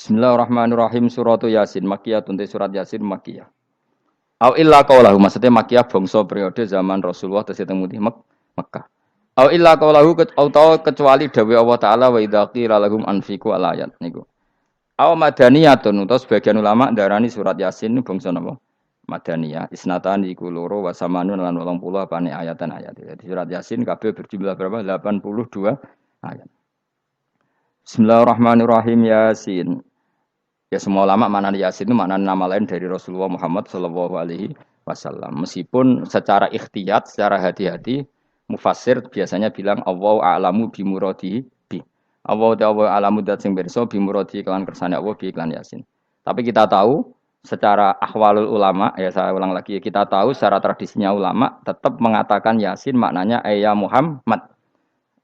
Bismillahirrahmanirrahim. Suratu Yasin Makkiyah tunte surat Yasin Makkiyah. Au illa qaulahu maksudnya Makkiyah bangsa periode zaman Rasulullah tesih teng Mekkah. Au illa qaulahu kecuali dawuh Allah taala wa idza qila lahum anfiqu al ayat niku. Au madaniyatun utawa sebagian ulama darani surat Yasin bangsa napa? Madaniyah. Isnatan iku loro wa samanun lan 80 apane ayatan-ayat. Jadi surat Yasin kabeh berjumlah berapa? 82 ayat. Bismillahirrahmanirrahim Yasin. Ya semua ulama makna Yasin itu makna nama lain dari Rasulullah Muhammad Shallallahu Alaihi Wasallam. Meskipun secara ikhtiyat, secara hati-hati, mufassir biasanya bilang Allah a'lamu bimuradi bi. Allah a'lamu dat sing pirsa bimuradi kelan kersane Allah bi iklan Yasin. Tapi kita tahu secara ahwalul ulama, ya saya ulang lagi, kita tahu secara tradisinya ulama tetap mengatakan Yasin maknanya ya Muhammad.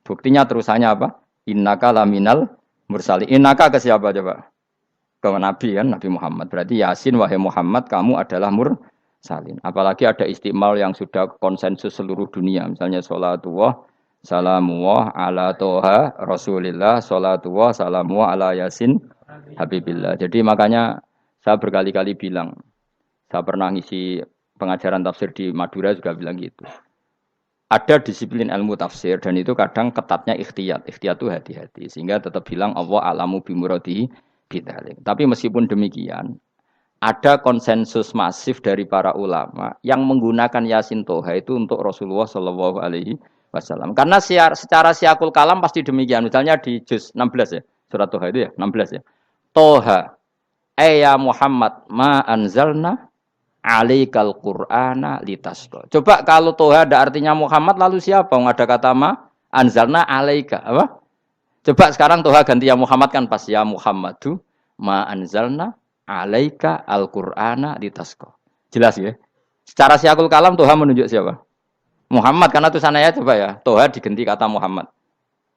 Buktinya terusannya apa? Innaka laminal mursalin. Innaka ke siapa coba? Ke Nabi kan, Nabi Muhammad. Berarti Yasin wahai Muhammad kamu adalah mursalin. Apalagi ada istimal yang sudah konsensus seluruh dunia. Misalnya sholatullah, salamullah ala toha rasulillah, sholatullah, salamullah ala Yasin habibillah. Jadi makanya saya berkali-kali bilang, saya pernah ngisi pengajaran tafsir di Madura juga bilang gitu. Ada disiplin ilmu tafsir dan itu kadang ketatnya ikhtiyat. Ikhtiyat itu hati-hati. Sehingga tetap bilang Allah alamu bimuradi bidalik. Tapi meskipun demikian, ada konsensus masif dari para ulama yang menggunakan Yasin Toha itu untuk Rasulullah Shallallahu Alaihi Wasallam. Karena secara siakul kalam pasti demikian. Misalnya di juz 16 ya, surat Toha itu ya, 16 ya. Toha, ya Muhammad, ma anzalna alaikal Qur'ana litasqa. Coba kalau Toha ada artinya Muhammad lalu siapa? Ada kata ma anzalna alaika apa? Coba sekarang Toha ganti ya Muhammad kan pas ya Muhammadu ma anzalna alaika al-Qur'ana litasqa. Jelas ya? Secara siakul kalam Toha menunjuk siapa? Muhammad karena tulisannya coba ya. Toha diganti kata Muhammad.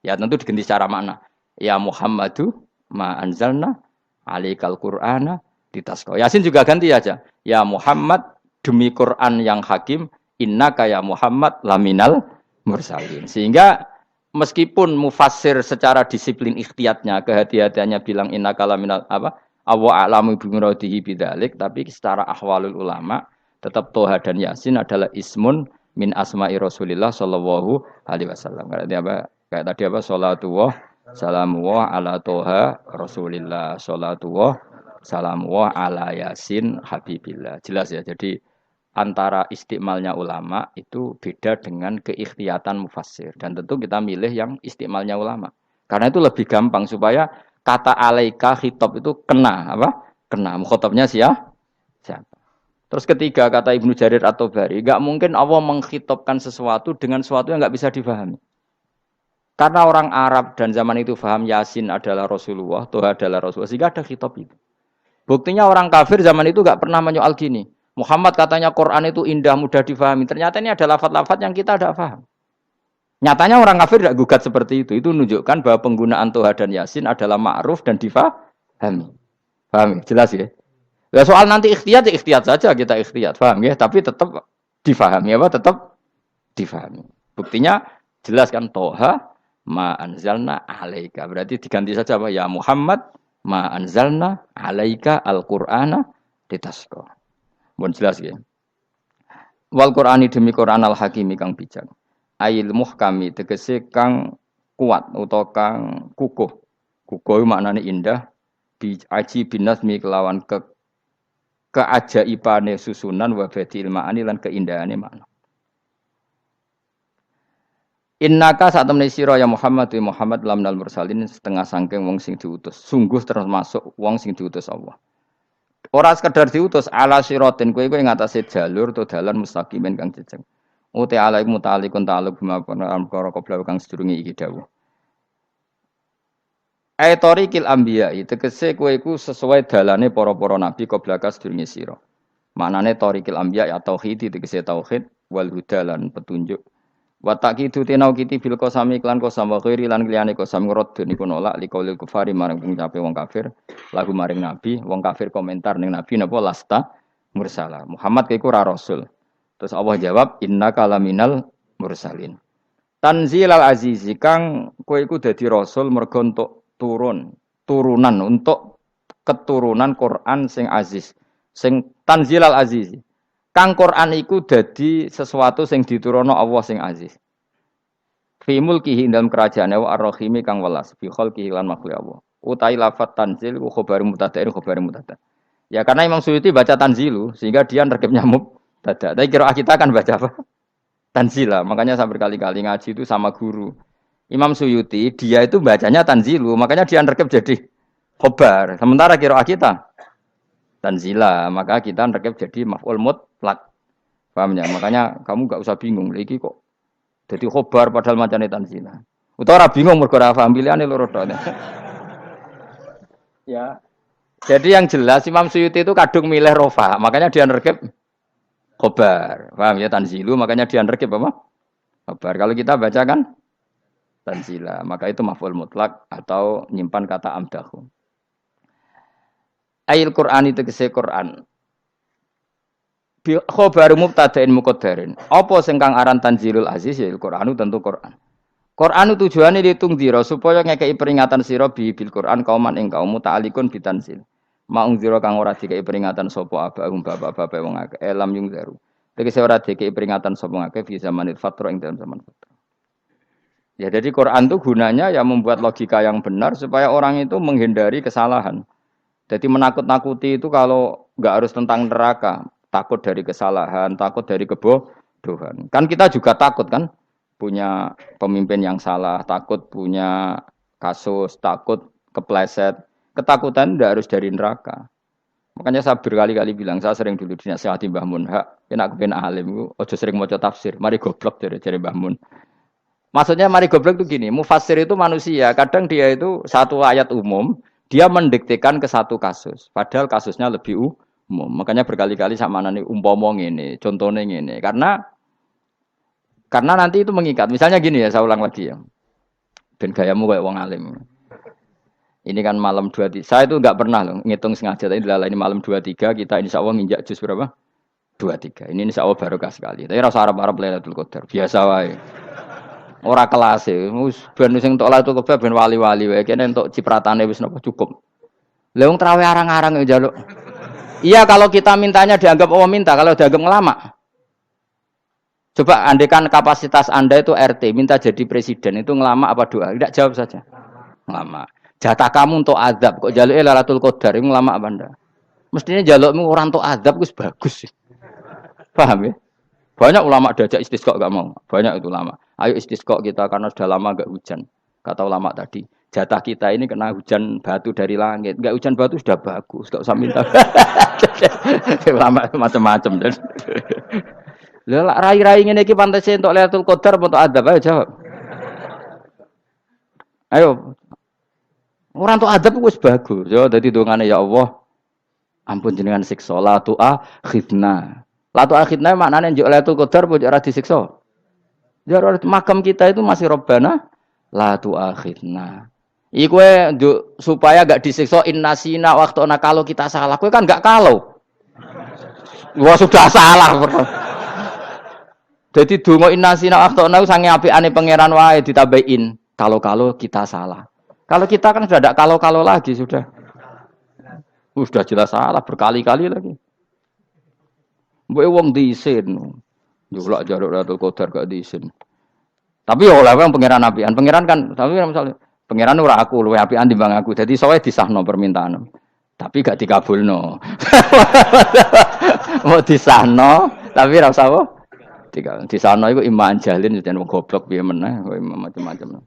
Ya tentu diganti secara makna. Ya Muhammadu ma anzalna alaikal Qur'ana litasqa. Yasin juga ganti aja. Ya Muhammad demi Quran yang hakim innaka ya Muhammad laminal mursalin. Sehingga meskipun mufassir secara disiplin ikhtiyatnya, kehati-hatiannya bilang innaka laminal apa? Wa a'lamu bimuradihi bidzalik, tapi secara ahwalul ulama tetap Toha dan Yasin adalah ismun min asma'i Rasulillah sallallahu alaihi wasallam. Kayak tadi apa? Salatullah salamullah ala Toha Rasulillah, salatullah salamullah ala Yasin habibillah. Jelas ya. Jadi antara istimalnya ulama itu beda dengan keikhtiyatan mufassir. Dan tentu kita milih yang istimalnya ulama. Karena itu lebih gampang supaya kata alaika khitab itu kena apa? Kena. Mukhatabnya siapa? Terus ketiga kata Ibnu Jarir atau Bari, enggak mungkin Allah mengkhitabkan sesuatu dengan sesuatu yang enggak bisa difahami. Karena orang Arab dan zaman itu paham Yasin adalah Rasulullah, Toha adalah Rasulullah, sehingga ada khitab itu. Buktinya orang kafir zaman itu enggak pernah menyoal gini. Muhammad katanya Quran itu indah, mudah difahami. Ternyata ini ada lafaz-lafaz yang kita tidak paham. Nyatanya orang kafir tidak gugat seperti itu. Itu menunjukkan bahwa penggunaan Toha dan Yasin adalah ma'ruf dan difahami. Paham? Jelas ya? Ya soal nanti ikhtiyat, ya ikhtiyat saja kita ikhtiyat. Paham ya? Tapi tetap difahami. Apa? Tetap difahami. Buktinya jelas kan Toha ma anzalna alaika. Berarti diganti saja apa? Ya Muhammad ma anzalna alaika al-Qur'ana litasqa. Mohon jelas ya. Wal Qur'ani demi Qur'an al-Hakimi kang bijak. Ail muhkami tegese kang kuat utawa kang kukuh. Kukuh maknane indah, bi aji binasmi kelawan keajaibane susunan wa badil ma'ani lan keindahane makna. Innaka saat temne sira ya Muhammad wa Muhammad lamnal mursalin setengah sangking wong sing diutus. Sungguh termasuk wong sing diutus Allah. Ora sekedar diutus ala siratin kowe ing atase jalur to dalan mustaqimin kang jejeg. Uti alaihi mutalikun ta'alluq bima perkara qabla kang sedurunge iki dawuh. Tariqil anbiya tegese kowe iku sesuai dalane para-para nabi qabla ka sedurunge sira. Maknane tariqil anbiya ya tauhid tegese tauhid wal huda lan petunjuk. Wa taqidu tinau kiti bil qasami lan qasam wa ghairi lan liyane qasam ngrad niku nolak liqaulil kufari marang pengucape wong kafir lagu maring nabi wong kafir komentar ning nabi napa lasta mursala Muhammad iku ora rasul. Terus Allah jawab innaka laminal mursalin. Tanzilal azizi kang kowe iku dadi rasul mergo entuk turunan untuk keturunan Quran sing aziz, sing tanzilal aziz. Kang Quran iku dadi sesuatu sing diturunno Allah sing aziz. Fi mulkihi dalam kerajaane wa ar-rahimi kang welas fi khalqihi lan makhluk Allah. Utai lafat tanzil ku khabar mubtada'in khabar mubtada'. Ya karena Imam Suyuti baca tanzilu sehingga dia nerkepnya mubtada'. Tapi kira kita kan baca apa? Tanzila. Makanya saya berkali-kali ngaji itu sama guru. Imam Suyuti dia itu bacanya tanzilu, makanya dia nerkep jadi khabar. Sementara kira kita tanzila, maka kita nerkep jadi maf'ul mutlaq. Paham ya? Makanya kamu enggak usah bingung iki kok jadi khobar padahal macane tanzila. Utawa ora bingung mergo ora paham pilihane loro tok. Ya. Jadi yang jelas Imam Suyuti itu kadung milih rofa, makanya dia nerkep khobar. Paham ya tanzilu, makanya dia nerkep apa? Khobar. Kalau kita baca kan tanzila, maka itu maf'ul mutlak atau nyimpan kata amdahu. Ayil Qur'an itu kese Qur'an. Khobar mubtada'in muqaddarin. Apa sing kang aran tanzilul aziz ya Qur'anu tentu Qur'an. Qur'anu tujuane ditung dira supaya ngekeki peringatan sira bil Qur'an kauman ing kaum ta'alikun bitanzil. Maung dira kang ora dikeki peringatan sapa abahum bapak-bapak wong akeh elam yung zaru. Tegese ora dikeki peringatan sapa akeh fi zamanil fatra ing dalam zaman fatra. Ya jadi Quran itu gunanya ya membuat logika yang benar supaya orang itu menghindari kesalahan. Jadi menakut-nakuti itu kalau enggak harus tentang neraka, takut dari kesalahan, takut dari kebodohan. Kan kita juga takut kan punya pemimpin yang salah, takut punya kasus, takut kepleset. Ketakutan tidak harus dari neraka. Makanya saya berkali-kali bilang, saya sering dulu dinasihati Mbah Mun, hak, enak kepen alim, ojo sering maca tafsir, mari goblok dari Mbah Mun. Maksudnya mari goblok itu gini, mufassir itu manusia, kadang dia itu satu ayat umum, dia mendiktekan ke satu kasus, padahal kasusnya lebih umum. Makanya berkali-kali sama nani umpama ngene, contohnya ngene, karena nanti itu mengikat. Misalnya gini ya, saya ulang lagi ya. Ben gayamu kayak wong alim. Ini kan malam 23. Saya itu enggak pernah loh ngitung sengaja, tapi ini malam 23 kita insyaallah nginjak juz berapa? 23. Ini insyaallah barokah sekali. Tapi rasa Arab-Arab Lailatul Qadar, biasa wae. Ora kelas e. Wis ben sing entuk Lailatul Qadar ben wali-wali wae. Kene entuk cipratane wis napa cukup. Lah wong traweh arang-arang ya njaluk. Iya kalau kita mintanya dianggap Allah minta, kalau dianggap ngelama. Coba andekan kapasitas Anda itu RT, minta jadi presiden, itu ngelama apa doa? Tidak jawab saja. Ngelama. Jatah kamu untuk azab, kok jaluknya Lailatul Qadar, itu ngelama apa Anda? Mestinya jalukmu orang untuk azab, itu bagus. Paham ya? Banyak ulama diajak istisqa gak mau. Banyak itu ulama. Ayo istisqa kita karena sudah lama gak hujan. Kata ulama tadi, jatah kita ini kena hujan batu dari langit. Gak hujan batu sudah bagus, gak usah minta. Ulama macam-macam. Lah rai-rai ngene iki pantese entuk Lailatul Qadar apa entuk adab? Ayo jawab. Ayo. Ora entuk adab wis bagus. Yo dadi dongane ya Allah. Ampun jenengan siksa la tu'akhidna. La tu'akhidna maknane njuk Lailatul Qadar apa ora disiksa? Ya makam kita itu masih Rabbana la tu'akhidna. Iku supaya gak disiksa innasina waktu ana kalau kita salah. Kowe kan gak kalau. Wah sudah salah. Jadi donga innasina akhtana sange apikane pangeran wae ditambahin. Kalau kita salah. Kalau kita kan sudah tidak kalau lagi sudah. Sudah jelas salah berkali-kali lagi. Mbok wong diisin. Njulak jaruk Lailatul Qadar gak diisin. Tapi ya oleh wong pangeran apian. Pangeran kan tapi misalnya pangeran ora aku luwih apian timbang aku. Dadi sowe disahno permintaan. Tapi gak dikabulno. Mau disahno tapi ora usah apa? Di sana itu iman jalin dan goblok piye meneh macam-macam.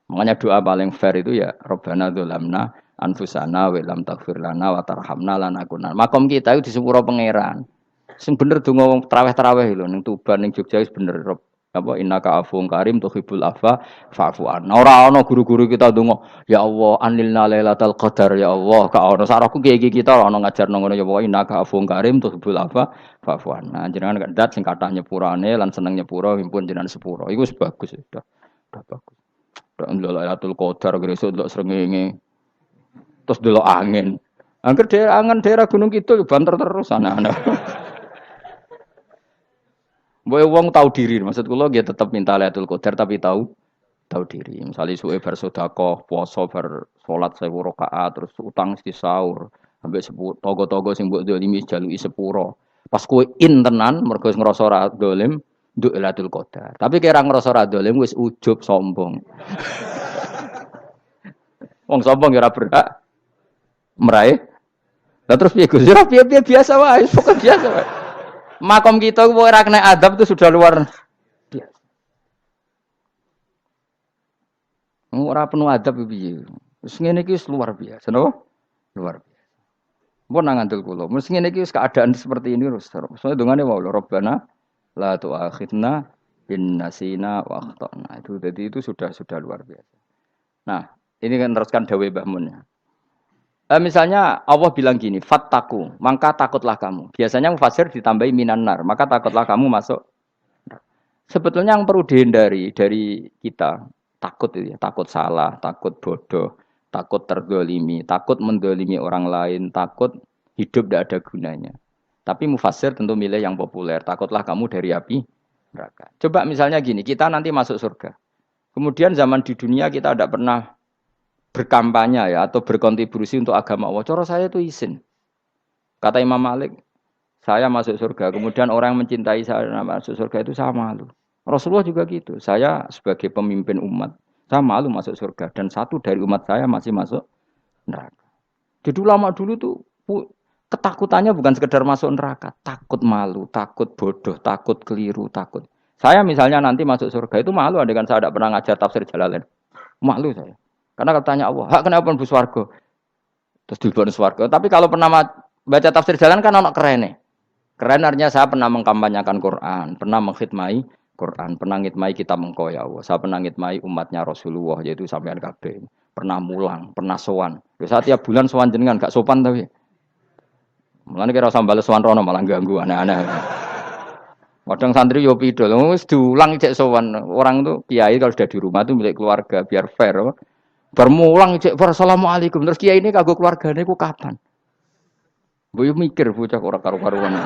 Makanya doa paling fair itu ya Rabbana dzalamna anfusana wa lam taghfir lana wa tarhamna lanakunanna. Makom kita itu di sepuro pangeran. Sing bener donga wong traweh-traweh lho ning Tuban ning Jogja wis bener apa innaka afuwun karim tuhibbul afwa fa'fu anna. Ora ana guru-guru kita donga ya Allah anilna lailatul qadar ya Allah ka ono saraku kiye kita ono ngajarno ngono ya Allah innaka afuwun karim tuhibbul afwa fa'fu anna. Jenengan kandat sing kathah nyepurane lan seneng nyepuro himpun jenengan sepuro. Iku wis bagus sudah bagus. Lailatul qadar gresuk delok srengenge. Terus delok angin. Angger daerah Gunung Kidul banter terus anak-anak. Boy wong tahu diri, maksud kula nggih tetep minta Lailatul Qadar tapi tahu tahu diri. Misalnya suwe bar sedekah, puasa bar salat 1000 rakaat, terus utang mesti sahur, sampai togo-togo sing mbok dolimi jaluki sepuro. Pas kowe tenan mergo ngrasa ora dolim, nduk Lailatul Qadar. Tapi kira ngrasa ora dolim wis ujub sombong. Wong sombong ya ora berhak meraih. Lah terus piye Gus? Ya piye biasa wae, pokok biasa wae. Makom kita ku ora kena adab itu sudah luar biasa. Ora penuh adab piye. Wis ngene iki wis luar biasa, napa? Luar biasa. Mun nang ngandel kula, mesti ngene iki wis keadaan seperti ini terus. Soale dongane wae lho Rabbana la tu'akhidna in nasina wa akhtana. Itu jadi itu sudah luar biasa. Nah, ini kan teruskan dawuh Mbah Mun ya. Misalnya Allah bilang gini, fattaku, maka takutlah kamu. Biasanya mufasir ditambahi minan nar, maka takutlah kamu masuk. Sebetulnya yang perlu dihindari dari kita, takut itu ya, takut salah, takut bodoh, takut terdolimi, takut mendolimi orang lain, takut hidup tidak ada gunanya. Tapi mufasir tentu milih yang populer, takutlah kamu dari api neraka. Coba misalnya gini, kita nanti masuk surga. Kemudian zaman di dunia kita tidak pernah berkampanye ya atau berkontribusi untuk agama Allah. Cara saya itu izin. Kata Imam Malik, saya masuk surga. Kemudian orang yang mencintai saya masuk surga itu saya malu. Rasulullah juga gitu. Saya sebagai pemimpin umat, saya malu masuk surga. Dan satu dari umat saya masih masuk neraka. Jadi ulama dulu tuh ketakutannya bukan sekedar masuk neraka, takut malu, takut bodoh, takut keliru, takut. Saya misalnya nanti masuk surga itu malu andaikan saya tidak pernah ngajar tafsir Jalalain. Malu saya. Karena kalau tanya Allah, hak kenapa pun swarga? Terus dilebokno swarga. Tapi kalau pernah baca tafsir jalan kan ono kerene. Keren artinya saya pernah mengkampanyakan Quran, pernah mengkhidmati Quran, pernah ngitmai kitab engkau ya Allah. Saya pernah ngitmai umatnya Rasulullah yaitu sampean kabeh. Pernah mulang, pernah sowan. Saya tiap bulan sowan jenengan gak sopan tapi. Mulane kira usah bales sowan rono malah ganggu aneh-aneh. Kadang santri yo pidol, wis diulang cek sowan. Orang tuh kiai kalau sudah di rumah tuh milik keluarga biar fair. Bermulang cek assalamualaikum terus kiai ini kagok keluargane ku kapan? Boyo mikir bocah ora karo-karuan.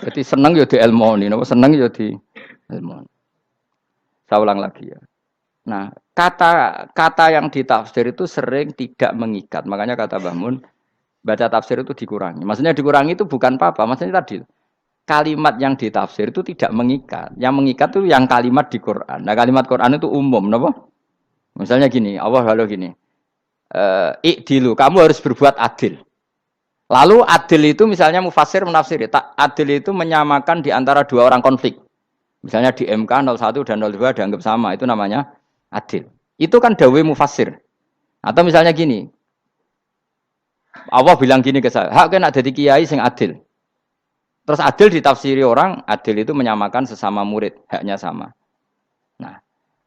Jadi seneng ya di ilmoni, napa seneng ya di ilmoni. Saya ulang lagi ya. Nah, kata yang ditafsir itu sering tidak mengikat. Makanya kata Mbah Mun, baca tafsir itu dikurangi. Maksudnya dikurangi itu bukan apa-apa, maksudnya tadi kalimat yang ditafsir itu tidak mengikat. Yang mengikat itu yang kalimat di Quran. Nah, kalimat Quran itu umum, napa? Misalnya gini, Allah kalau gini. Ikdilu, kamu harus berbuat adil. Lalu adil itu misalnya mufasir menafsiri, adil itu menyamakan di antara dua orang konflik. Misalnya di MK 01 dan 02 dianggap sama, itu namanya adil. Itu kan dawai mufasir. Atau misalnya gini, Allah bilang gini ke saya, hak kena jadi kiai sing adil. Terus adil ditafsiri orang, adil itu menyamakan sesama murid, haknya sama. Nah,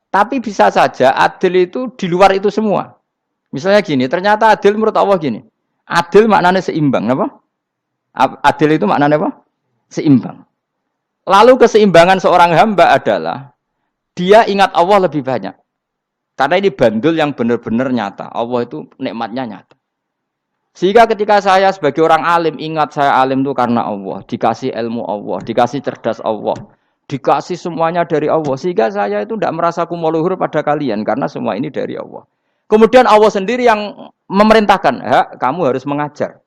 tapi bisa saja adil itu di luar itu semua. Misalnya gini, ternyata adil menurut Allah gini. Adil maknanya seimbang, apa? Adil itu maknanya apa? Seimbang. Lalu keseimbangan seorang hamba adalah dia ingat Allah lebih banyak. Karena ini bandul yang benar-benar nyata. Allah itu nikmatnya nyata. Sehingga ketika saya sebagai orang alim ingat saya alim itu karena Allah, dikasih ilmu Allah, dikasih cerdas Allah, dikasih semuanya dari Allah. Sehingga saya itu tidak merasa kumuluhur pada kalian karena semua ini dari Allah. Kemudian Allah sendiri yang memerintahkan, kamu harus mengajar.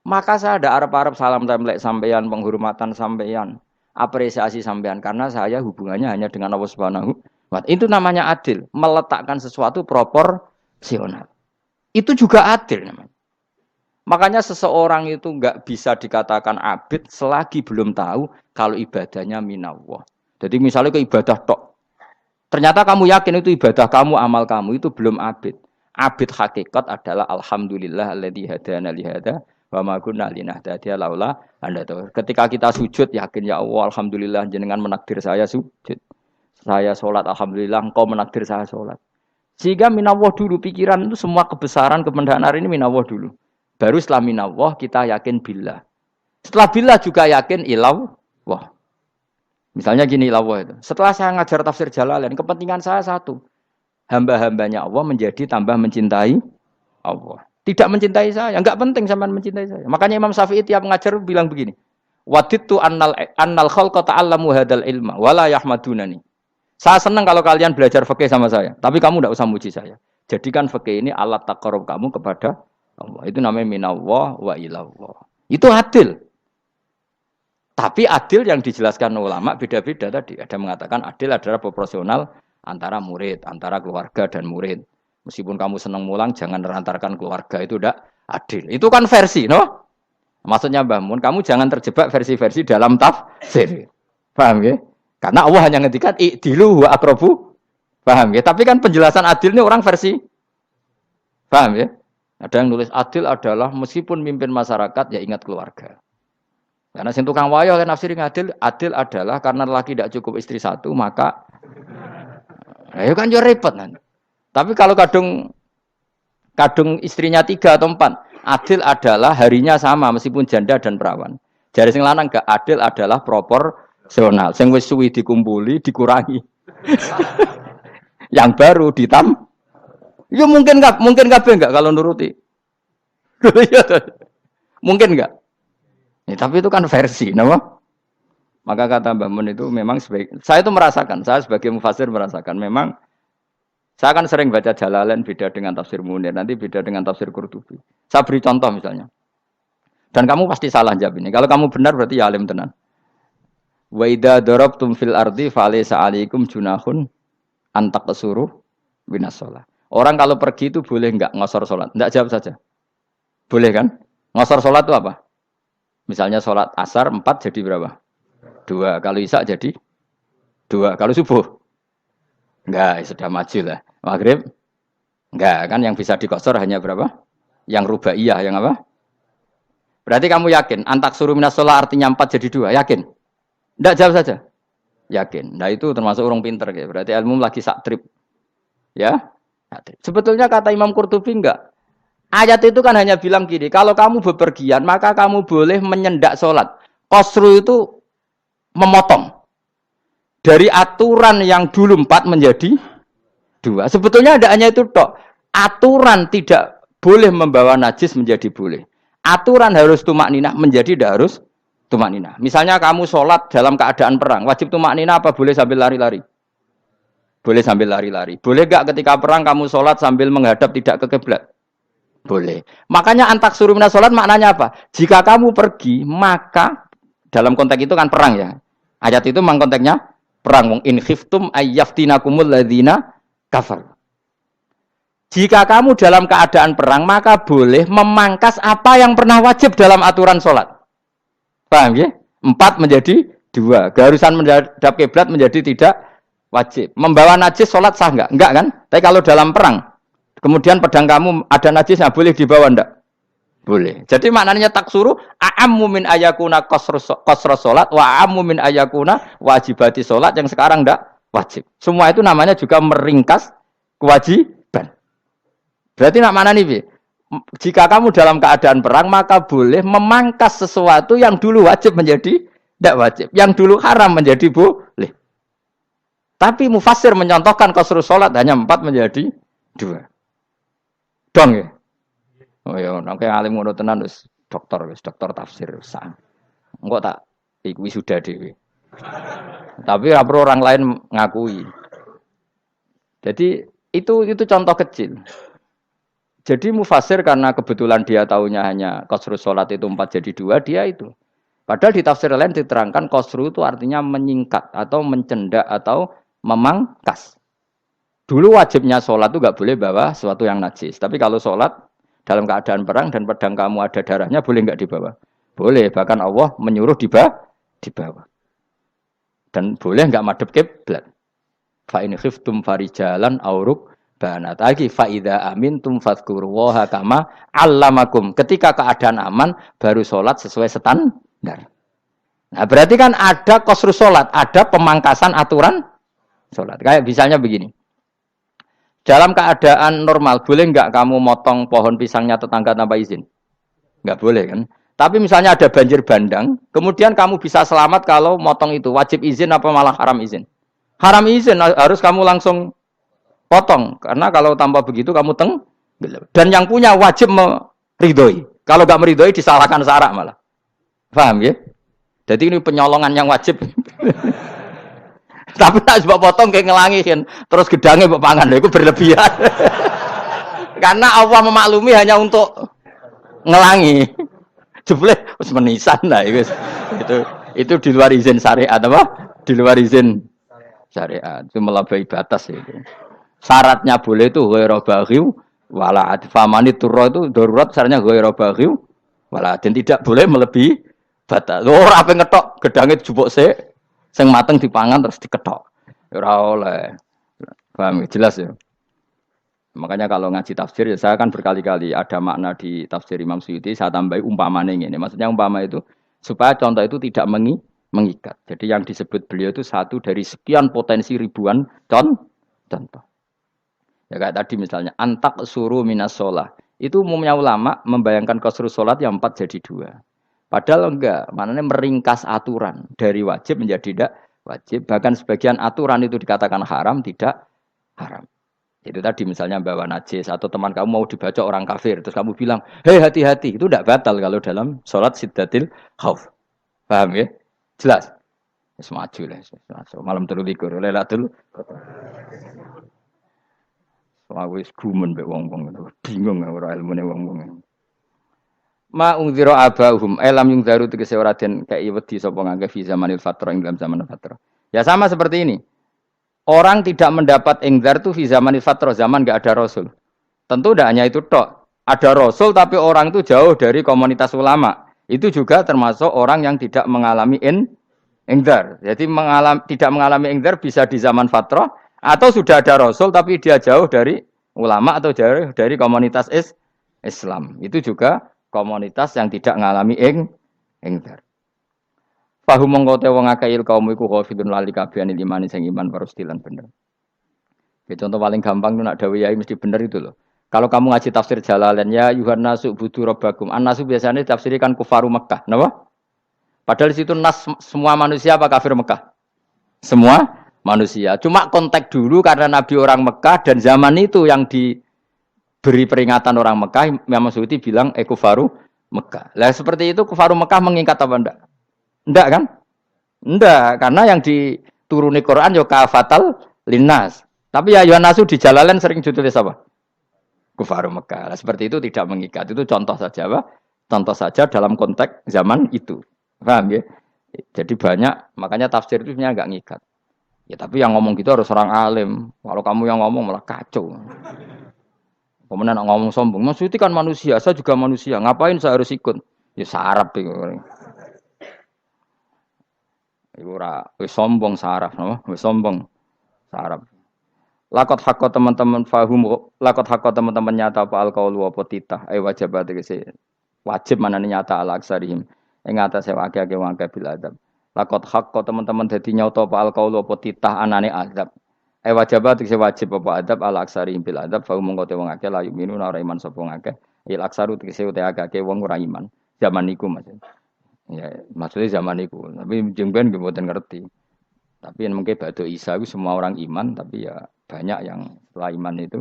Maka saya ada arep-arep salam templek sampeyan, penghormatan sampeyan, apresiasi sampeyan karena saya hubungannya hanya dengan Allah Subhanahu wa Ta'ala. Itu namanya adil, meletakkan sesuatu proporsional. Itu juga adil namanya. Makanya seseorang itu enggak bisa dikatakan abid selagi belum tahu kalau ibadahnya minallah. Jadi misalnya ke ibadah tok. Ternyata kamu yakin itu ibadah kamu, amal kamu itu belum abid. Abid hakikat adalah alhamdulillah alladzi hadana li hada wa ma kunna linahtadiya laula anda tahu. Ketika kita sujud yakin ya Allah alhamdulillah jenengan menakdir saya sujud. Saya salat alhamdulillah engkau menakdir saya salat. Sehingga minallah dulu pikiran itu semua kebesaran kemendahan ini minallah dulu. Baru setelah minallah kita yakin billah. Setelah billah juga yakin ilallah. Misalnya gini Allah itu. Setelah saya ngajar tafsir Jalalain, kepentingan saya satu. Hamba-hambanya Allah menjadi tambah mencintai Allah. Tidak mencintai saya, enggak penting sampean mencintai saya. Makanya Imam Syafi'i tiap ngajar bilang begini. Wadittu annal khalqa ta'allamu hadal ilma wala yahmadunani. Saya senang kalau kalian belajar fikih sama saya, tapi kamu tidak usah muji saya. Jadikan fikih ini alat taqarrub kamu kepada Allah. Itu namanya minallah wa ilallah. Itu adil. Tapi adil yang dijelaskan ulama beda-beda tadi. Ada mengatakan adil adalah proporsional antara murid, antara keluarga dan murid. Meskipun kamu senang mulang, jangan merantarkan keluarga. Itu tidak adil. Itu kan versi, no? Maksudnya Mbah Mun, kamu jangan terjebak versi-versi dalam tafsir. Paham ya? Karena Allah hanya ngendikan i'dilu wa aqrabu. Paham ya? Tapi kan penjelasan adil ini orang versi. Paham ya? Ada yang nulis adil adalah meskipun mimpin masyarakat ya ingat keluarga. Karena sing tukang wayo kan nafsiri adil adalah karena laki tidak cukup istri satu maka ayo kan yo repot nanti. Tapi kalau kadung istrinya 3 atau 4, adil adalah harinya sama meskipun janda dan perawan. Jari sing lanang gak adil adalah proporsional. Sing wis suwi dikumpuli dikurangi. Yang baru ya mungkin kabeh enggak kalau nuruti. Mungkin enggak? Ya, tapi itu kan versi, nama. Maka kata Mbah Mun itu memang saya itu merasakan, saya sebagai mufasir merasakan memang saya kan sering baca Jalalain beda dengan tafsir Munir, nanti beda dengan tafsir Qurtubi. Saya beri contoh misalnya. Dan kamu pasti salah jawab ini. Kalau kamu benar berarti ya alim tenan. Wa idza darabtum fil ardi falaysa 'alaikum junahun an taqsuru minas shalah. Orang kalau pergi itu boleh enggak ngosor salat? Enggak, jawab saja. Boleh kan? Ngosor salat itu apa? Misalnya salat asar 4 jadi berapa? 2. Kalau isya jadi 2. Kalau subuh? Enggak, sudah maju lah. Maghrib? Enggak, kan yang bisa dikosor hanya berapa? Yang rubaiyah, yang apa? Berarti kamu yakin antak suruh minas shalah artinya 4 jadi 2? Yakin? Enggak, jawab saja. Yakin. Nah itu termasuk orang pinter ya. Berarti ilmu lagi sak trip. Ya? Sebetulnya kata Imam Qurtubi enggak. Ayat itu kan hanya bilang gini, kalau kamu bepergian maka kamu boleh menyendak sholat. Qasru itu memotong. Dari aturan yang dulu 4 menjadi 2. Sebetulnya ada hanya itu tok. Aturan tidak boleh membawa najis menjadi boleh. Aturan harus tumakninah menjadi tidak harus tumakninah. Misalnya kamu sholat dalam keadaan perang, wajib tumakninah apa boleh sambil lari-lari? Boleh sambil lari-lari. Boleh gak ketika perang kamu sholat sambil menghadap tidak ke kiblat? Boleh. Makanya antak suruh minas sholat maknanya apa? Jika kamu pergi, maka dalam konteks itu kan perang ya. Ayat itu memang konteksnya perang. Wong in khiftum ayyaftinakumul ladzina kafar. Jika kamu dalam keadaan perang, maka boleh memangkas apa yang pernah wajib dalam aturan sholat. Paham ya? 4 menjadi 2. Keharusan menghadap kiblat menjadi tidak wajib. Membawa najis sholat sah enggak? Enggak kan? Tapi kalau dalam perang, kemudian pedang kamu ada najisnya, boleh dibawa enggak? Boleh. Jadi maknanya taksuru a'ammu min ayakuna qasra sholat wa a'ammu min ayakuna wajibati sholat yang sekarang enggak wajib. Semua itu namanya juga meringkas kewajiban. Berarti nak mana nih? Jika kamu dalam keadaan perang maka boleh memangkas sesuatu yang dulu wajib menjadi tidak wajib, yang dulu haram menjadi boleh. Tapi mufassir mencontohkan qasru sholat hanya 4 menjadi 2. Dong ya. Oh ya, nang kaya alim ngono tenan wis dokter tafsir sah. Engko tak iki sudah dhewe. Tapi ora perlu orang lain ngakui. Jadi itu contoh kecil. Jadi mufassir karena kebetulan dia taunya hanya qasru sholat itu 4 jadi 2, dia itu. Padahal di tafsir lain diterangkan qasru itu artinya menyingkat atau mencendak atau memangkas. Dulu wajibnya sholat itu nggak boleh bawa sesuatu yang najis. Tapi kalau sholat dalam keadaan perang dan pedang kamu ada darahnya, boleh nggak dibawa? Boleh. Bahkan Allah menyuruh dibawa. Dan boleh nggak madhep kiblat. Fa in khiftum farijalan auruk banat lagi faida amintum fadhkurullaha kama allamakum. Ketika keadaan aman baru sholat sesuai standar. Nah berarti kan ada qasru sholat, ada pemangkasan aturan sholat. Kayak misalnya begini. Dalam keadaan normal boleh nggak kamu motong pohon pisangnya tetangga tanpa izin? Nggak boleh kan? Tapi misalnya ada banjir bandang, kemudian kamu bisa selamat kalau motong itu wajib izin apa malah haram izin? Haram izin, harus kamu langsung potong, karena kalau tanpa begitu kamu dan yang punya wajib meridhoi. Kalau nggak meridhoi disalahkan syarak malah. Paham ya? Jadi ini penyolongan yang wajib. Tapi tak sebab potong kayak ngelangi kan. Terus gedangnya mbok pangan lha iku berlebihan. Karena Allah memaklumi hanya untuk ngelangi. Jebule wis menisan lah itu di luar izin syariat apa? Di luar izin syariat. Itu melampaui batas itu. Syaratnya boleh itu ghairu baghiw wala adfamani turra itu darurat syaratnya ghairu baghiw wala dan tidak boleh melebihi batas. Ora ape ngetok gedange jupuk sik sing mateng dipangan terus diketok. Ora oleh. Paham jelas ya. Makanya kalau ngaji tafsir ya saya kan berkali-kali ada makna di tafsir Imam Suyuti saya tambahi umpamanya ini. Maksudnya umpama itu supaya contoh itu tidak mengikat. Jadi yang disebut beliau itu satu dari sekian potensi ribuan contoh. Ya kayak tadi misalnya antak suruh minas sholah. Itu umumnya ulama membayangkan qasrus sholat yang 4 jadi 2. Padahal enggak, maknanya meringkas aturan dari wajib menjadi tidak wajib. Bahkan sebagian aturan itu dikatakan haram, tidak haram. Itu tadi misalnya bawa najis atau teman kamu mau dibaca orang kafir. Terus kamu bilang, hei hati-hati. Itu tidak batal kalau dalam sholat siddatil khauf. Paham ya? Jelas? Semaju lah. Malam terlikur. Lailatul Aku wis gumen mbek wong-wong bingung ora ilmune wong-wong. Ma ungzira abahum elam yung daru tegese ora den kei wedi sapa ngangge fi zamanil fatrah ing dalam zaman fatrah. Ya sama seperti ini. Orang tidak mendapat ingzar itu fi zamanil fatrah, zaman enggak ada rasul. Tentu tidak hanya itu tok. Ada rasul tapi orang itu jauh dari komunitas ulama. Itu juga termasuk orang yang tidak mengalami ingzar. Jadi tidak mengalami ingzar bisa di zaman fatrah atau sudah ada rasul tapi dia jauh dari ulama atau jauh dari komunitas Islam. Itu juga komunitas yang tidak mengalami ingzar. Fahum mongko te wong akeh kaum iku khafidun lali kabehane imani sing iman parustilan bener. Ya contoh paling gampang itu nak dawuh yai mesti bener itu loh. Kalau kamu ngaji tafsir Jalalain ya Yuhanna subudu rabbakum. An-nasu biasanya ditafsirkan kufaru Mekah, napa? Padahal di situ nas semua manusia apa kafir Mekah? Semua manusia. Cuma konteks dulu karena Nabi orang Mekah dan zaman itu yang diberi peringatan orang Mekah, Imam Suyuti bilang kufaru Mekah. Lah seperti itu kufaru Mekah mengikat apa enggak? Enggak kan? Enggak, karena yang dituruni Quran yo kafatal linnas. Tapi ya Yohanasu di Jalalain sering ditulis apa? Kufaru Mekah. Nah, seperti itu tidak mengikat. Itu contoh saja, Pak. Contoh saja dalam konteks zaman itu. Paham ya? Jadi banyak, makanya tafsir itu sebenarnya enggak ngikat. Ya tapi yang ngomong gitu harus orang alim. Kalau kamu yang ngomong malah kacau. Kemudian ngomong sombong. Maksudnya kan manusia, saya juga manusia. Ngapain saya harus ikut? Ya sarap itu. Iku ora wis sombong saraf, no? Wis sombong saraf. Lakot hakko teman-teman fahum, lakot hakko teman-teman nyata apa alqaulu apa titah, wajib tegese wajib manane nyata ala aksarihim. Ing atase akeh-akeh wong akeh bil adab. Lakot hakko teman-teman dadi nyata apa alqaulu apa titah anane azab. Wajib tegese wajib apa adab ala aksarihim bil adab, fahum mongko te wong akeh la yuminun ora iman sapa wong akeh. Il aksaru tegese ute akeh wong ora iman. Zaman niku Mas. Ya, maksudnya zaman itu. Tapi jengben nggih mboten ngerti. Tapi yang mungkin batu Isa itu semua orang iman, tapi ya banyak yang setelah iman itu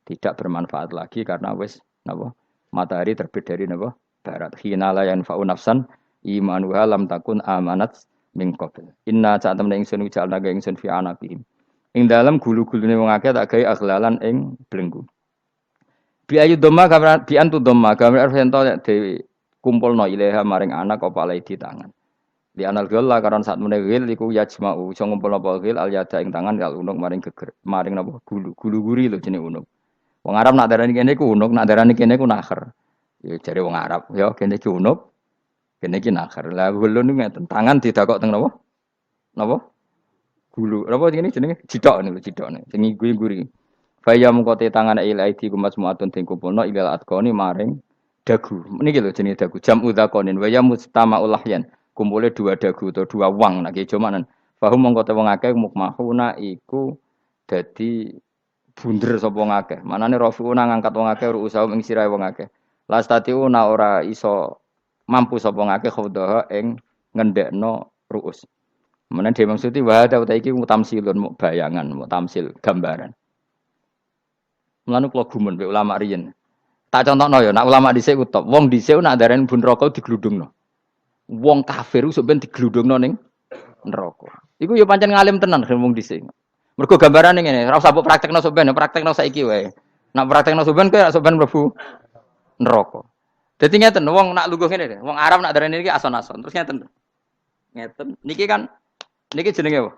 tidak bermanfaat lagi karena wis napa? Matahari terbit dari napa? Barat. Khina la yanfa'u nafsan imanuha lam takun amanat min qabl. Inna sa'atam ingsun jalna ga ingsun fi anaqihim. Ing dalem gulu-gulune wong akeh tak gawe aghlalan ing belenggu. Bi ayu dhamma gambar bi antu dhamma gambar ento dewi kumpulno ilaha maring anak apa alai di tangan. Di anal gela karon saat menegil iku yajma'u iso ngumpulno apa gil al yada ing tangan kal unuk maring geger maring napa gulu-guri lho jenenge unuk. Wong Arab nak darani kene iku unuk, nak darani kene iku nakher. Ya jare wong Arab, ya kene iki unuk, kene iki nakher. Lah gulu niku ngeten, tangan didakok teng napa? Napa? Gulu. Napa jenenge jidok niku jidokne. Sing guri-guri. Faya mungkote tangan ilaidi kumas muatun ting kumpulno ilal atqoni maring dagu. Niki lho jenenge dagu. Jam udzakonin wa ya mustama'ul lahyan. Kumpule dua dagu atau dua wang nek jomanan. Fahum mongko te wong akeh mukmahuna iku dadi bunder sapa wong akeh. Manane rafiuna ngangkat wong akeh ruusaum ing sirahe wong akeh. Lastatiuna ora iso mampu sapa wong akeh khudhaha ing ngendhekno ruus. Menan dhewe maksudi wa ta iki mutamsilun bayangan, mutamsil gambaran. Mulane kula gumun mbek ulama riyen. Tak contohno ya, nak ulama dhisik ku top. Wong dhisik nak darani bun rokok digludungno. Wong kafir ku sampeyan digludungno ning neraka. Iku ya pancen ngalim tenan ngomong dhisik. Mergo gambarane ngene, ora usah mbok praktekno sampean, praktekno saiki wae. Nak praktekno sampean kowe sampean mlebu neraka. Dadi ngeten wong nak lungguh ngene lho, wong Arab nak darani iki ason-ason. Terus ngeten. Ngeten. Niki kan niki jenenge apa?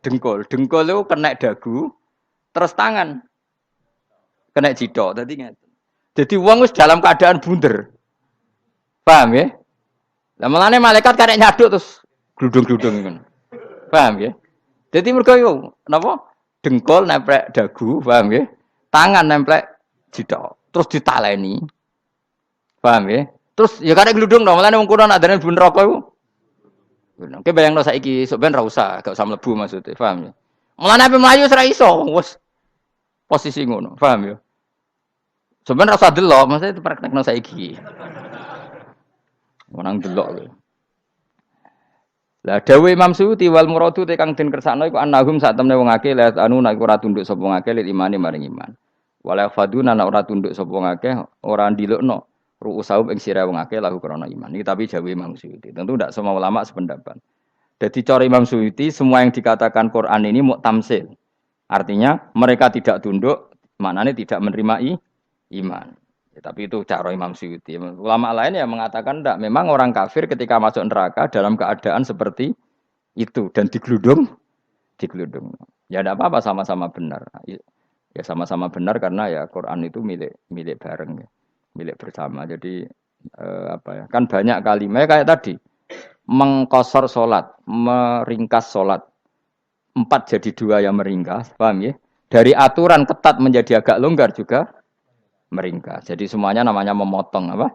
Dengkul. Dengkul itu kena dagu, terus tangan kena jidok. Dadi ngeten. Jadi wong wis dalam keadaan bunder. Paham ya? Lah mulane malaikat karek nyaduk terus gludung-gludung ngono. Paham ya? Jadi mergo yo napa? Dengkul nempel dagu, paham ya? Tangan nempel jidok. Terus ditaleni. Paham ya? Terus ya karek gludung dong, mulane wong kuno nak darani bun neraka iku. Oke bayangno saiki sok ben ra usah, gak usah mlebu maksudnya, paham ya? Mulane ape mlayu ora iso, wis posisi ngono, paham ya? Sebenarnya rasa delok, maksudnya itu praktekno saiki. Menang delok kowe. Lah dawuh Imam Suyuti wal muradu te kang den kersakno iku annahum sak temne wong akeh la anu nek ora tunduk sapa wong akeh lil imani maring iman. Wala faduna nek ora tunduk sapa wong akeh ora ndilukno ru'usahum ing sira wong akeh lahu krana iman. Iki tapi dawuh Imam Suyuti. Tentu tidak semua ulama sependapat. Jadi cara Imam Suyuti semua yang dikatakan Quran ini muktamsil. Artinya mereka tidak tunduk, maknanya tidak menerima iman. Ya, tapi itu cara Imam Suyuti. Ulama lain yang mengatakan tidak. Memang orang kafir ketika masuk neraka dalam keadaan seperti itu dan digeludung. Ya tidak apa-apa sama-sama benar. Ya sama-sama benar karena ya Quran itu milik bareng, ya. Milik bersama. Jadi apa ya? Kan banyak kalimat kayak tadi mengkosor solat, meringkas solat. 4 jadi 2 yang meringkas, paham ya? Dari aturan ketat menjadi agak longgar juga meringkas. Jadi semuanya namanya memotong apa?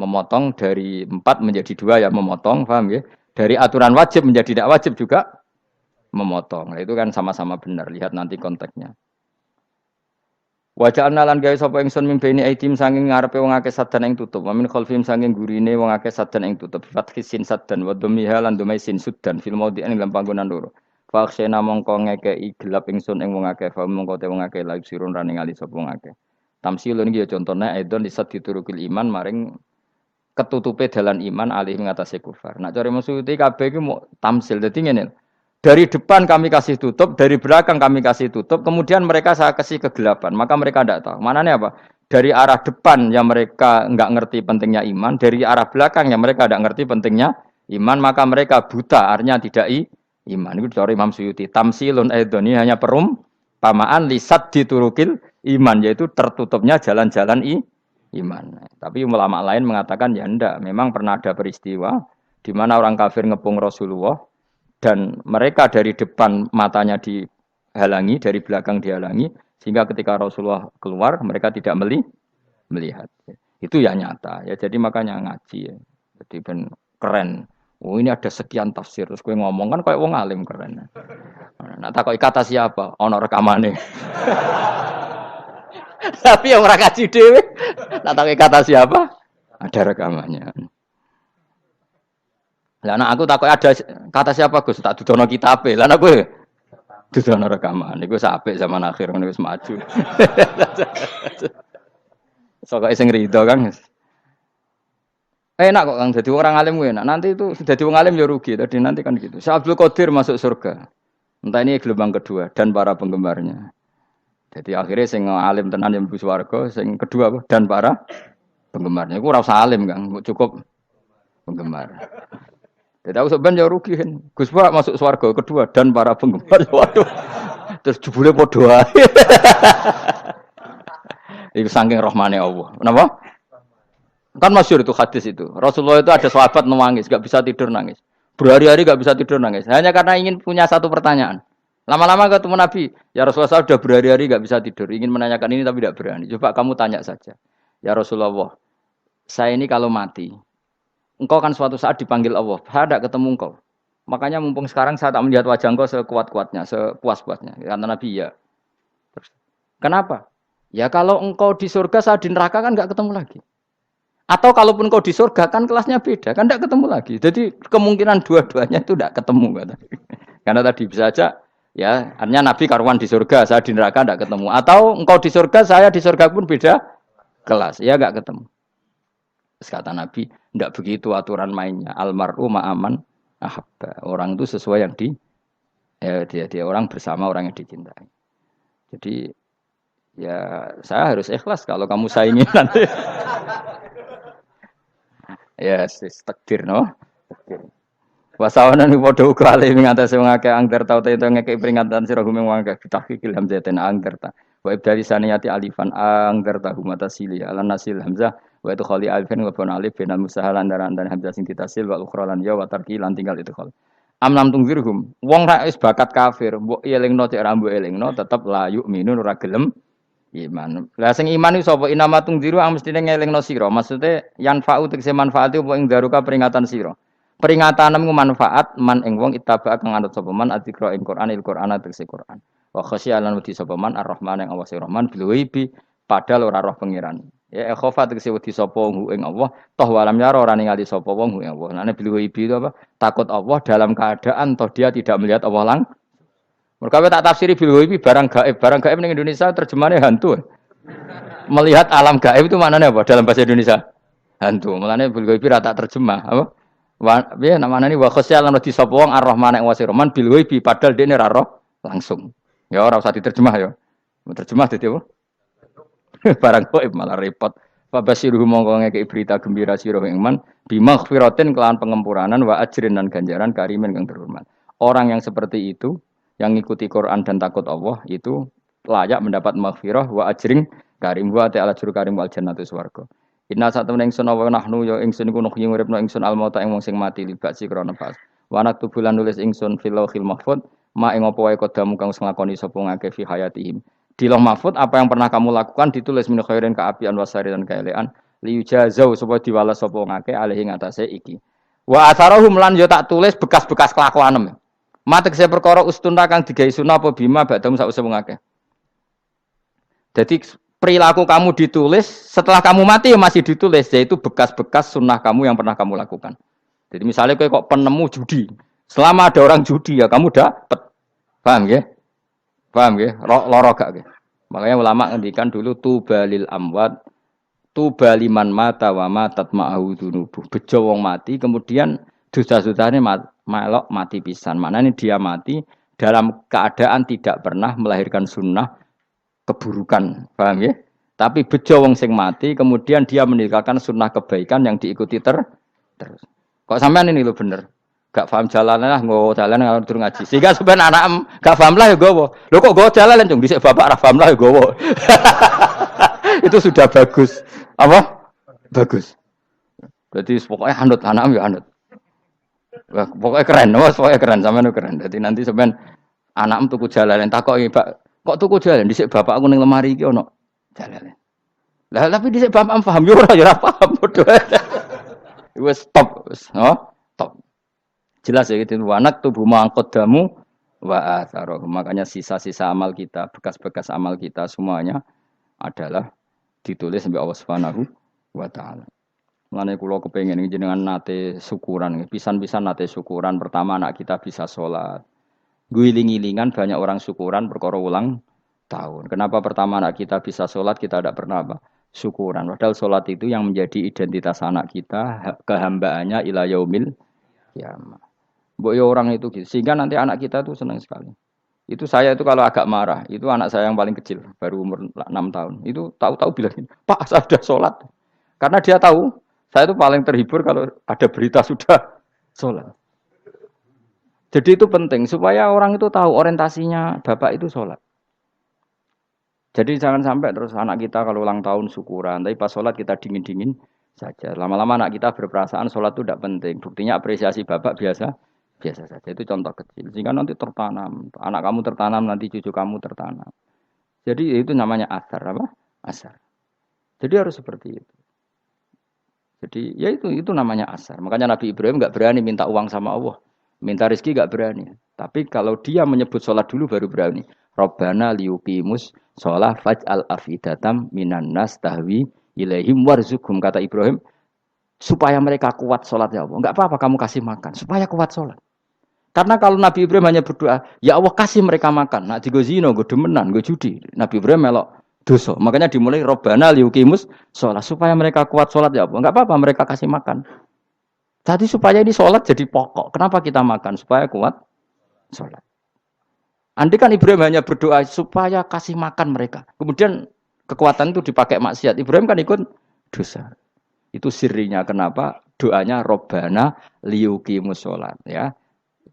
Memotong dari 4 menjadi 2 ya memotong, paham ya? Dari aturan wajib menjadi tidak wajib juga memotong. Nah, itu kan sama-sama benar. Lihat nanti konteksnya. Wajah analan gawe sapa ingsun mimpeni aitim sanging ngarepe wong akeh sadan ing tutup. Wa min khalfim sanging gurine wong akeh sadan ing tutup. Fathi sin sadan wa dhammiha lan dhamai sin sudan fil maudhi'in ing panggonan loro. Faksena mongko ngekeki gelap ingsun ing wong akeh, fa mongko te wong akeh laib sirun ra ningali sapa wong akeh. Tamsilun iki ya contone aidon lisat diturukil iman maring ketutupe dalan iman alih ngatasé kufar. Nak cari maksud kabeh iki mau tamsil. Dadi ngene. Dari depan kami kasih tutup, dari belakang kami kasih tutup, kemudian mereka saya kasih kegelapan. Maka mereka tidak tahu. Mananya apa? Dari arah depan yang mereka enggak ngerti pentingnya iman, dari arah belakang yang mereka tidak ngerti pentingnya iman, maka mereka buta, artinya tidak iman. Itu dari Imam Suyuti. Tamsilun aidon ini hanya perumpamaan lisat diturukil iman, yaitu tertutupnya jalan-jalan iman. Tapi ulama lain mengatakan ya enggak. Memang pernah ada peristiwa di mana orang kafir ngepung Rasulullah dan mereka dari depan matanya dihalangi, dari belakang dihalangi, sehingga ketika Rasulullah keluar mereka tidak melihat. Itu ya nyata. Ya jadi makanya ngaji. Ya. Jadi ben keren. Oh ini ada sekian tafsir. Terus gue ngomong kan kayak wong alim keren. Nah takoki kata siapa? Ono rekamane. Tapi yang ora kaji dhewe. Nah takoki kata siapa? Ada rekamannya. Lah anak aku takut ada kata siapa Gus tak dudono kitabe. Lah anak gue dudono rekaman. Iku apik zaman akhir ngono wis maju. Sokoke sing rido Kang. Enak kok Kang dadi orang alim gue enak. Nanti itu dadi wong alim ya rugi. Tadi nanti kan gitu. Syekh Abdul Qadir masuk surga. Entah ini gelombang kedua dan para penggemarnya. Jadi akhirnya sing alim tenan yang mlebu swarga, sing kedua dan para penggemarnya. Iku ora usah alim Kang, cukup penggemar. Jadi aku sebenarnya rugi kan. Gus Pak masuk swarga kedua dan para penggemar. Waduh. Terus jebule padha ae. Iku saking rahmane Allah. Kenapa? Kan masyhur itu hadis itu. Rasulullah itu ada sahabat nangis, enggak bisa tidur nangis. Berhari-hari enggak bisa tidur nangis. Hanya karena ingin punya satu pertanyaan. Lama-lama ketemu Nabi, ya Rasulullah saya sudah berhari-hari enggak bisa tidur, ingin menanyakan ini tapi tidak berani. Coba kamu tanya saja. Ya Rasulullah, saya ini kalau mati, engkau kan suatu saat dipanggil Allah, saya tidak ketemu engkau. Makanya mumpung sekarang saya tak melihat wajah engkau sekuat-kuatnya, sepuas-puasnya. Kata Nabi, ya. Terus, kenapa? Ya kalau engkau di surga, saya di neraka kan enggak ketemu lagi. Atau kalaupun engkau di surga, kan kelasnya beda, kan enggak ketemu lagi. Jadi kemungkinan dua-duanya itu enggak ketemu. Kata. Karena tadi bisa aja, ya artinya Nabi karuan di surga, saya di neraka enggak ketemu. Atau engkau di surga, saya di surga pun beda kelas, ya enggak ketemu. Terus kata Nabi, tidak begitu aturan mainnya. Almaru ma'aman ahabba. Orang itu sesuai yang dia orang bersama orang yang dicintai. Jadi ya saya harus ikhlas kalau kamu saingi nanti. Ya, takdir no. Takdir. Wasawana ni padha uga ale ngatasi wong akeh angger tau te ngekek peringatan sira gumeng wong akeh tahqiqil hamzatin angger ta. Wa ibdali saniyati alifan angger ta humata sili ala nasil hamzah wa itu khali alifan wa bon alif binal musahal andaran dan hamzah sing ditasil wa ukhra lan ya wa tarki lan tinggal itu khali. Am lam tungzirhum wong ra wis bakat kafir mbok elingno cek ra mbok elingno tetep la yu'minun ora gelem iman. Lah sing iman iku sapa inama tungziru mestine ngelingno sira. Maksude yanfa'u tegese manfaat apa ing daruka peringatan sira. Peringatanmu manfaat man ing wong ittaba kang anut sapa man adzikra ing Quran Qur'an tegese Quran. Wa khasyialan wedi sapa man ar-Rahman ing Allah sing Rahman bil ghaibi padahal ora roh pengiran. Ya khofa tegese wedi sapa wong ing Allah toh walam yara ora ningali sapa wong ing Allah. Nane bil ghaibi itu apa? Takut Allah dalam keadaan toh dia tidak melihat Allah lang. Mergo tak tafsiri bil ghaibi barang gaib. Barang gaib ning Indonesia terjemahannya hantu. Melihat alam gaib itu maknanya apa dalam bahasa Indonesia? Hantu. Mulane bil ghaibi ra tak terjemah, apa? Ya namanya ini wa khosyal lan di sapa wong ar-Rahman ing wasi Rahman bil ghaibi padahal dene ra roh langsung. Ya ora usah diterjemah ya. Terjemah dadi apa? Barang gaib malah repot. Fa basiruhu mongko ngekeki berita gembira sira ing man bimaghfiratin kelawan pengempuranan wa ajrin dan ganjaran karimin kang terhormat. Orang yang seperti itu yang ngikuti Quran dan takut Allah itu layak mendapat maghfirah wa ajring karim wa ta'ala juru karim wal jannatu swarga. Inna satamna ingsun wa nahnu ya ingsun iku nuhyi uripna ingsun almauta ing wong sing mati libasi krana pas. Wa naktubu lan nulis ingsun fil lauhil mahfuz ma ing apa wae kodamu kang nglakoni sapa ngake fi hayatihim. Di lauh mahfuz apa yang pernah kamu lakukan ditulis min khairin kaapian wasari dan kaelean liyujazau supaya diwales sapa ngake alih ing atase iki. Wa atharahum lan yo tak tulis bekas-bekas kelakuanem. Matek saya perkara ustuna kang digawe sunah apa bima ba'dam sak usah ngake. Jadi perilaku kamu ditulis, setelah kamu mati masih ditulis, yaitu bekas-bekas sunnah kamu yang pernah kamu lakukan. Jadi misalnya kok penemu judi, selama ada orang judi ya kamu dapat, paham ya? Paham ya? Loro gak ya? Makanya ulama ngendikan dulu tubalil amwat, tubaliman mata wa matat ma'ahu dunubuh. Bejo wong mati, kemudian dosa-dosanya melok mati pisan. Maknanya dia mati dalam keadaan tidak pernah melahirkan sunnah keburukan, paham ya? Tapi bejo wong sing mati, kemudian dia meninggalkan sunnah kebaikan yang diikuti terus. Kok sampean ini lo bener? Gak paham jalan lah, nggo jalan kalau turun ngaji. Sehingga sebenarnya anak gak paham lah ya gowo. Lo kok gowo jalan cung dhisik bapak ra paham lah ya gowo. Itu sudah bagus. Apa? Bagus. Berarti pokoknya anut anak ya anut. Wah, pokoknya keren, pokoknya keren sampean keren. Jadi nanti sampean anakmu tuku jalan takoki, Pak. Kok tuku jalan dhisik bapak aku ning lemari iki ono jalan. Lah tapi dhisik bapak paham yo ora paham padha. Wis stop, wis, stop. Jelas ya gitu anak tubuh mangkodamu wa atharoh. Makanya sisa-sisa amal kita, bekas-bekas amal kita semuanya adalah ditulis sampai Allah Subhanahu wa taala. Mulane kula kepengin jenengan nate syukuran, pisan-pisan nate syukuran pertama anak kita bisa sholat. Guling-gilingan banyak orang syukuran perkara ulang tahun. Kenapa pertama anak kita bisa sholat kita tidak pernah apa? Syukuran. Padahal sholat itu yang menjadi identitas anak kita, kehambaannya ila yaumil kiamah. Mbok ya orang itu gitu. Sehingga nanti anak kita tuh senang sekali. Itu saya itu kalau agak marah, itu anak saya yang paling kecil, baru umur 6 tahun. Itu tahu-tahu bilang, "Pak, saya sudah sholat." Karena dia tahu, saya itu paling terhibur kalau ada berita sudah sholat. Jadi itu penting supaya orang itu tahu orientasinya bapak itu sholat. Jadi jangan sampai terus anak kita kalau ulang tahun syukuran, tapi pas sholat kita dingin-dingin saja. Lama-lama anak kita berperasaan sholat itu tidak penting. Buktinya apresiasi bapak biasa saja. Itu contoh kecil. Sehingga nanti tertanam, anak kamu tertanam, nanti cucu kamu tertanam. Jadi itu namanya asar apa? Asar. Jadi harus seperti itu. Jadi ya itu namanya asar. Makanya Nabi Ibrahim nggak berani minta uang sama Allah. Minta rezeki gak berani. Tapi kalau dia menyebut sholat dulu baru berani. Rabbana liyuqimus sholat faj'al afidatam minan nas tahwi ilaihim warzuqhum. Kata Ibrahim, supaya mereka kuat sholat ya Allah. Enggak apa-apa kamu kasih makan. Supaya kuat sholat. Karena kalau Nabi Ibrahim hanya berdoa, ya Allah kasih mereka makan. Nak digo zina, go demenan, go judi. Nabi Ibrahim melok dosa. Makanya dimulai Rabbana liyuqimus sholat. Supaya mereka kuat sholat ya Allah. Enggak apa-apa mereka kasih makan. Jadi supaya ini sholat jadi pokok. Kenapa kita makan? Supaya kuat sholat. Andai kan Ibrahim hanya berdoa supaya kasih makan mereka. Kemudian kekuatan itu dipakai maksiat. Ibrahim kan ikut dosa. Itu sirinya kenapa doanya Robbana liyuqimus sholat. Ya.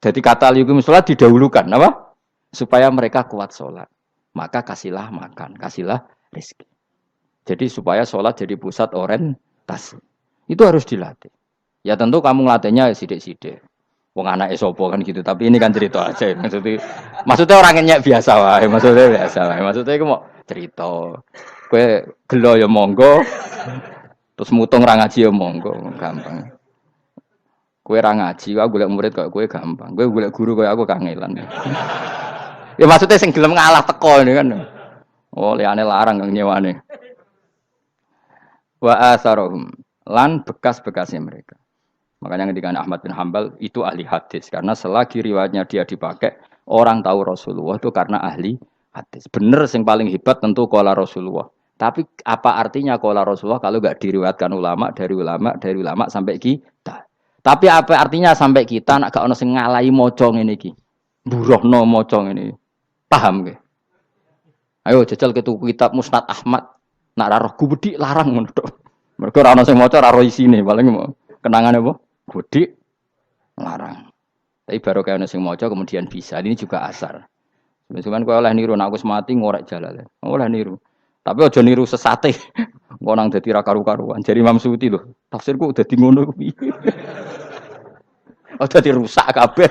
Jadi kata liyuqimus sholat didahulukan. Apa? Supaya mereka kuat sholat. Maka kasihlah makan, kasihlah rezeki. Jadi supaya sholat jadi pusat orientasi. Itu harus dilatih. Ya tentu kamu ngelatihnya sidik-sidik. Wong anak esopo kan gitu, tapi ini kan cerita aja. Maksudnya orangnya biasa wae, maksudnya biasa wae. Maksudnya iku mau cerita. Kowe gelo ya monggo, terus mutung ra ngaji ya monggo, gampang. Kowe ra ngaji, aku golek murid kok kowe gampang. Kowe golek guru koyo aku kangelan. Ya maksudnya sing gelem ngalah teko ini kan. Oh, liyane larang kang nyewane. Wa asarohum lan bekas-bekasnya mereka. Makanya ketika Ahmad bin Hambal itu ahli hadis karena selagi riwayatnya dia dipakai orang tahu Rasulullah itu karena ahli hadis. Bener yang paling hebat tentu qala Rasulullah. Tapi apa artinya qala Rasulullah kalau enggak diriwayatkan dari ulama sampai kita. Tapi apa artinya sampai kita nak gak ono sing ngalahi maca ngene iki. Buruhno maca ngene. Paham nggih? Ayo jajal ketu kitab Musnad Ahmad. Nak ra roh gubedi larang ngono tok. Mergo ora ono sing maca ra roh isine paling kenangan apa? Gudi larang. Tapi baru kayak nasi mojo kemudian bisa. Ini juga asar. Sebenarnya kau oleh niru, nak aku mati ngorek jalan. Oleh niru. Tapi ojo niru sesate. Kau nang jadi karu-karuan. Jadi Imam Suyuti loh. Tafsirku udah di ngono. Udah dirusak kabeh.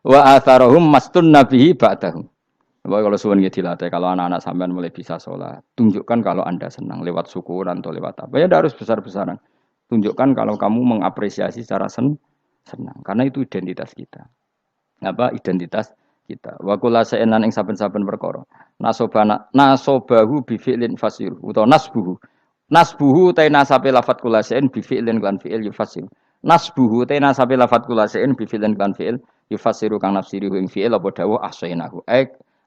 Wa atharahum mastun nabihi ba'dahum. Kalau suwun nggih dilatih, kalau anak-anak sampean mulai bisa sholat, tunjukkan kalau Anda senang lewat syukuran atau lewat apa. Ya harus besar-besaran. Tunjukkan kalau kamu mengapresiasi secara senang, karena itu identitas kita. Apa identitas kita? Wa kullu shay'in ing saben-saben perkara. Nasobahu bi fi'lin fasir utawa nasbuhu. Nasbuhu ta nasabe lafat kullu shay'in bi fi'lin lan fi'il yufasir. Nasbuhu ta nasabe lafat kullu shay'in bi fi'lin lan fi'il yufasiru kang nafsiri ing fi'il apa dawuh ahsainahu.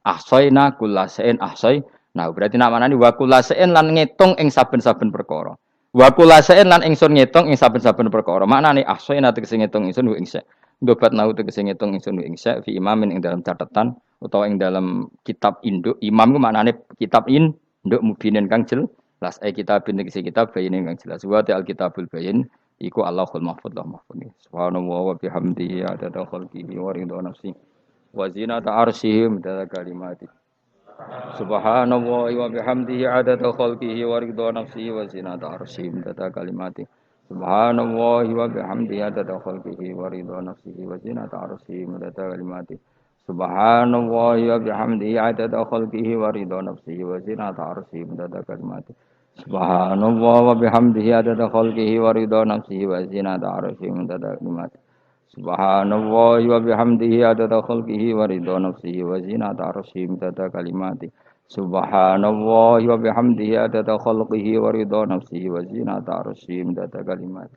Ahsaina kullu shay'in ahsai. Nah, berarti namanya wa kullu shay'in lan ngitung ing saben-saben perkara. Wa kulasain lan ingsun ngitung ing saben-saben perkara. Maknane ahsaina tegese ngitung ingsun ing sa. Ndobat nau tegese ngitung ingsun ing sa fi imamin ing dalam catatan utawa ing dalam kitab induk. Imam ku maknane kitab induk mubinin kang jelas. Kitab tegese kitab bayin kang jelas. Wa ta'al kitabul bayin iku Allahul mahfuz lah mahfuz. Subhanallah wa bihamdihi adada khalqihi wa ridha nafsi wa zinata arsyihi midada kalimati. Subhanallah wa bihamdihi adada khalqihi wa ridha nafsihi wa zinata arsyihi midada kalimati. Subhanallah wa bihamdihi adada khalqihi wa ridha nafsihi wa zinata arsyihi midada kalimati. Subhanallah wa bihamdihi adada khalqihi wa ridha nafsihi wa zinata arsyihi midada kalimati. Subhanallah wa bihamdihi adada khalqihi wa ridha nafsihi wa zinata arsyihi midada kalimati. Subhanallah wa bihamdihi adada khalqihi wa ridha nafsihi wa zinata arsyihi midada kalimati. Subhanallah wa bihamdihi adada khalqihi wa ridha nafsihi wa zinata arsyihi midada kalimati.